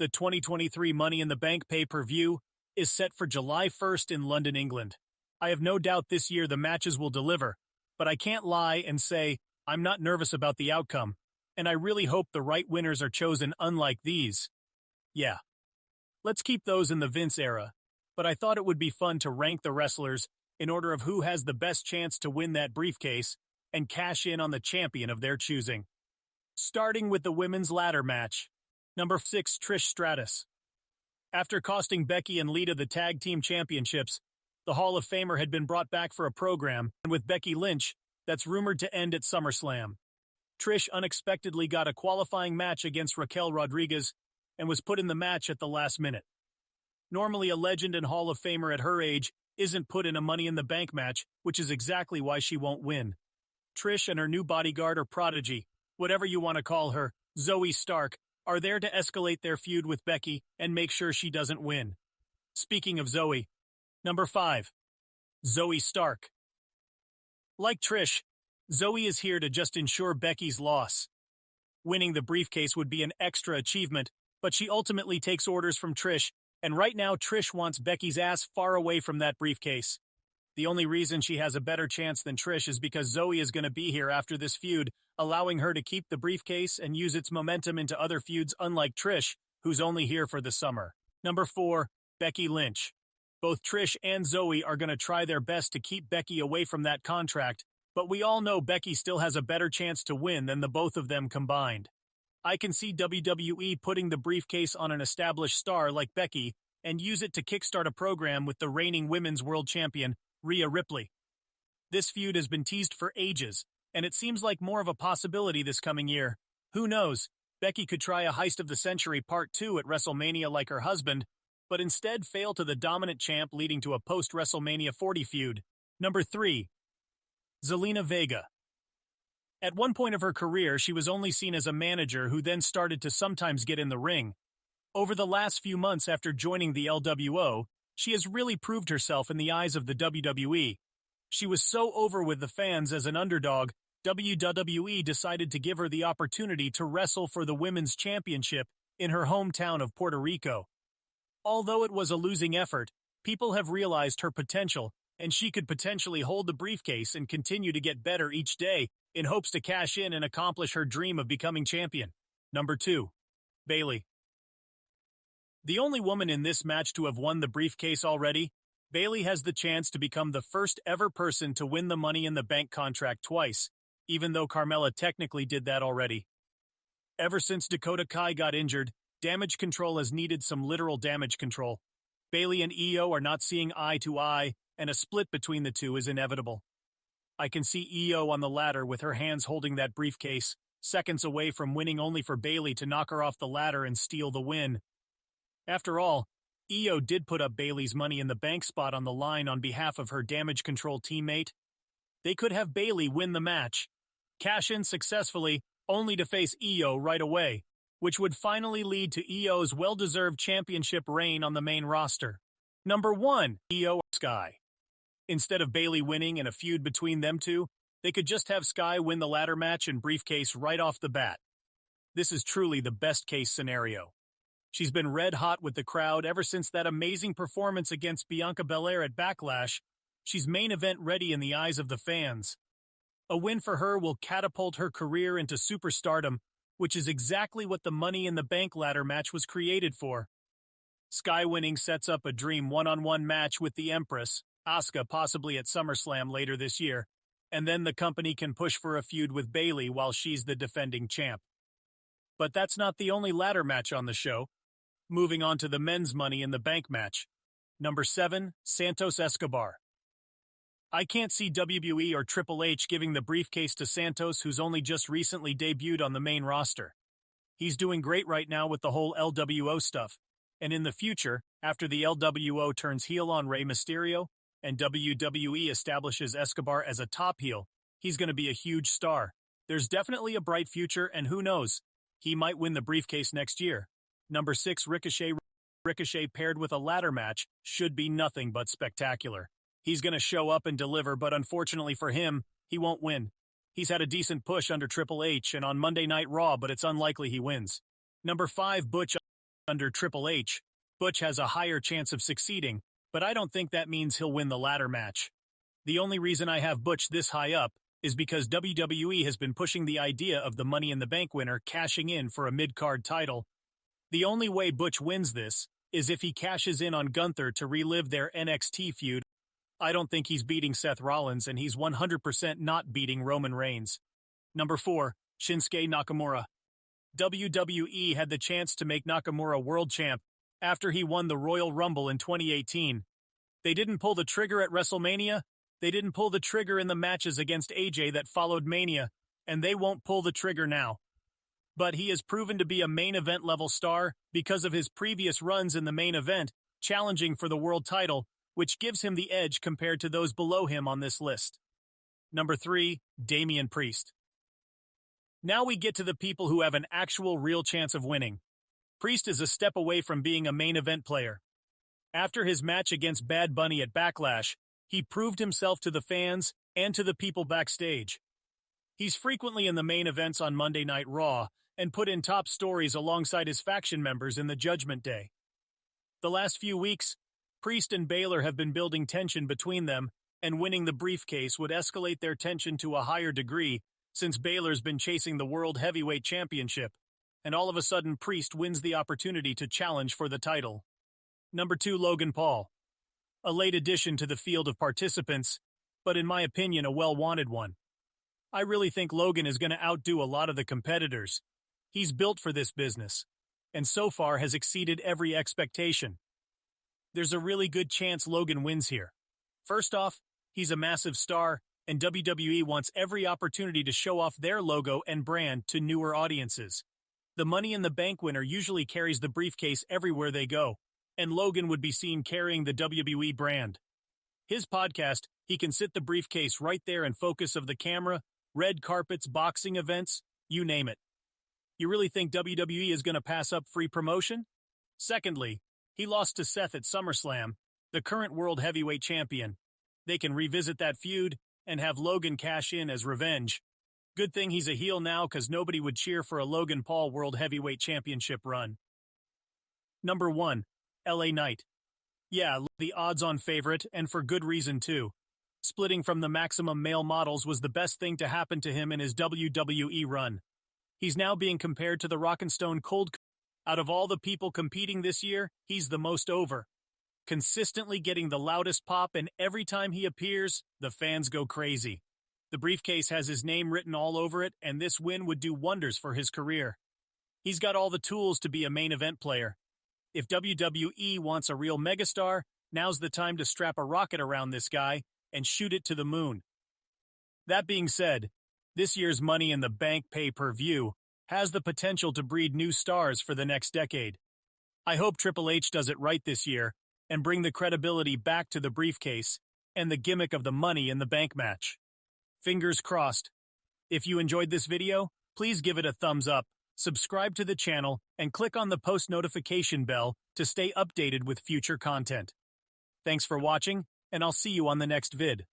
The 2023 Money in the Bank pay-per-view is set for July 1st in London, England. I have no doubt this year the matches will deliver, but I can't lie and say I'm not nervous about the outcome, and I really hope the right winners are chosen unlike these. Yeah. Let's keep those in the Vince era, but I thought it would be fun to rank the wrestlers in order of who has the best chance to win that briefcase and cash in on the champion of their choosing. Starting with the women's ladder match. Number 6, Trish Stratus. After costing Becky and Lita the tag team championships, the Hall of Famer had been brought back for a program with Becky Lynch that's rumored to end at SummerSlam. Trish unexpectedly got a qualifying match against Raquel Rodriguez and was put in the match at the last minute. Normally, a legend and Hall of Famer at her age isn't put in a Money in the Bank match, which is exactly why she won't win. Trish and her new bodyguard or prodigy, whatever you want to call her, Zoey Stark, are there to escalate their feud with Becky and make sure she doesn't win. Speaking of Zoey, number 5, Zoey Stark. Like Trish, Zoey is here to just ensure Becky's loss. Winning the briefcase would be an extra achievement, but she ultimately takes orders from Trish, and right now Trish wants Becky's ass far away from that briefcase. The only reason she has a better chance than Trish is because Zoey is going to be here after this feud, allowing her to keep the briefcase and use its momentum into other feuds unlike Trish, who's only here for the summer. Number 4, Becky Lynch. Both Trish and Zoey are going to try their best to keep Becky away from that contract, but we all know Becky still has a better chance to win than the both of them combined. I can see WWE putting the briefcase on an established star like Becky and use it to kickstart a program with the reigning women's world champion, Rhea Ripley. This feud has been teased for ages, and it seems like more of a possibility this coming year. Who knows, Becky could try a Heist of the Century Part 2 at WrestleMania like her husband, but instead fail to the dominant champ leading to a post-WrestleMania 40 feud. Number 3, Zelina Vega. At one point of her career, she was only seen as a manager who then started to sometimes get in the ring. Over the last few months after joining the LWO, she has really proved herself in the eyes of the WWE. She was so over with the fans as an underdog, WWE decided to give her the opportunity to wrestle for the Women's Championship in her hometown of Puerto Rico. Although it was a losing effort, people have realized her potential, and she could potentially hold the briefcase and continue to get better each day in hopes to cash in and accomplish her dream of becoming champion. Number 2, Bayley. The only woman in this match to have won the briefcase already, Bayley has the chance to become the first ever person to win the Money in the Bank contract twice, even though Carmella technically did that already. Ever since Dakota Kai got injured, Damage Control has needed some literal damage control. Bayley and Iyo are not seeing eye to eye, and a split between the two is inevitable. I can see Iyo on the ladder with her hands holding that briefcase, seconds away from winning only for Bayley to knock her off the ladder and steal the win. After all, Iyo did put up Bayley's Money in the Bank spot on the line on behalf of her Damage Control teammate. They could have Bayley win the match, cash in successfully, only to face Iyo right away, which would finally lead to Iyo's well-deserved championship reign on the main roster. Number 1, Iyo Sky. Instead of Bayley winning in a feud between them two, they could just have Sky win the ladder match and briefcase right off the bat. This is truly the best-case scenario. She's been red hot with the crowd ever since that amazing performance against Bianca Belair at Backlash. She's main event ready in the eyes of the fans. A win for her will catapult her career into superstardom, which is exactly what the Money in the Bank ladder match was created for. Sky winning sets up a dream one-on-one match with the Empress, Asuka, possibly at SummerSlam later this year, and then the company can push for a feud with Bayley while she's the defending champ. But that's not the only ladder match on the show. Moving on to the men's Money in the Bank match. Number 7, Santos Escobar. I can't see WWE or Triple H giving the briefcase to Santos, who's only just recently debuted on the main roster. He's doing great right now with the whole LWO stuff, and in the future, after the LWO turns heel on Rey Mysterio, and WWE establishes Escobar as a top heel, he's going to be a huge star. There's definitely a bright future, and who knows, he might win the briefcase next year. Number 6, Ricochet. Ricochet paired with a ladder match should be nothing but spectacular. He's going to show up and deliver, but unfortunately for him, he won't win. He's had a decent push under Triple H and on Monday Night Raw, but it's unlikely he wins. Number 5, Butch. under Triple H, Butch has a higher chance of succeeding, but I don't think that means he'll win the latter match. The only reason I have Butch this high up is because WWE has been pushing the idea of the Money in the Bank winner cashing in for a mid-card title. The only way Butch wins this is if he cashes in on Gunther to relive their NXT feud. I don't think he's beating Seth Rollins, and he's 100% not beating Roman Reigns. Number 4, Shinsuke Nakamura. WWE had the chance to make Nakamura world champ after he won the Royal Rumble in 2018. They didn't pull the trigger at WrestleMania, they didn't pull the trigger in the matches against AJ that followed Mania, and they won't pull the trigger now. But he has proven to be a main event level star because of his previous runs in the main event, challenging for the world title, which gives him the edge compared to those below him on this list. Number 3, Damian Priest. Now we get to the people who have an actual real chance of winning. Priest is a step away from being a main event player. After his match against Bad Bunny at Backlash, he proved himself to the fans and to the people backstage. He's frequently in the main events on Monday Night Raw and put in top stories alongside his faction members in the Judgment Day. The last few weeks, Priest and Bayley have been building tension between them, and winning the briefcase would escalate their tension to a higher degree since Baylor's been chasing the World Heavyweight Championship, and all of a sudden Priest wins the opportunity to challenge for the title. Number 2, Logan Paul. A late addition to the field of participants, but in my opinion a well-wanted one. I really think Logan is going to outdo a lot of the competitors. He's built for this business, and so far has exceeded every expectation. There's a really good chance Logan wins here. First off, he's a massive star, and WWE wants every opportunity to show off their logo and brand to newer audiences. The Money in the Bank winner usually carries the briefcase everywhere they go, and Logan would be seen carrying the WWE brand. His podcast, he can sit the briefcase right there in focus of the camera, red carpets, boxing events, you name it. You really think WWE is going to pass up free promotion? Secondly, he lost to Seth at SummerSlam, the current World Heavyweight Champion. They can revisit that feud and have Logan cash in as revenge. Good thing he's a heel now, because nobody would cheer for a Logan Paul World Heavyweight Championship run. Number 1, LA Knight. Yeah, the odds-on favorite, and for good reason too. Splitting from the Maximum Male Models was the best thing to happen to him in his WWE run. He's now being compared to the Rockin' Stone Cold. Out of all the people competing this year, he's the most over. Consistently getting the loudest pop, and every time he appears, the fans go crazy. The briefcase has his name written all over it, and this win would do wonders for his career. He's got all the tools to be a main event player. If WWE wants a real megastar, now's the time to strap a rocket around this guy and shoot it to the moon. That being said, this year's Money in the Bank pay-per-view has the potential to breed new stars for the next decade. I hope Triple H does it right this year and bring the credibility back to the briefcase and the gimmick of the Money in the Bank match. Fingers crossed. If you enjoyed this video, please give it a thumbs up, subscribe to the channel, and click on the post notification bell to stay updated with future content. Thanks for watching, and I'll see you on the next vid.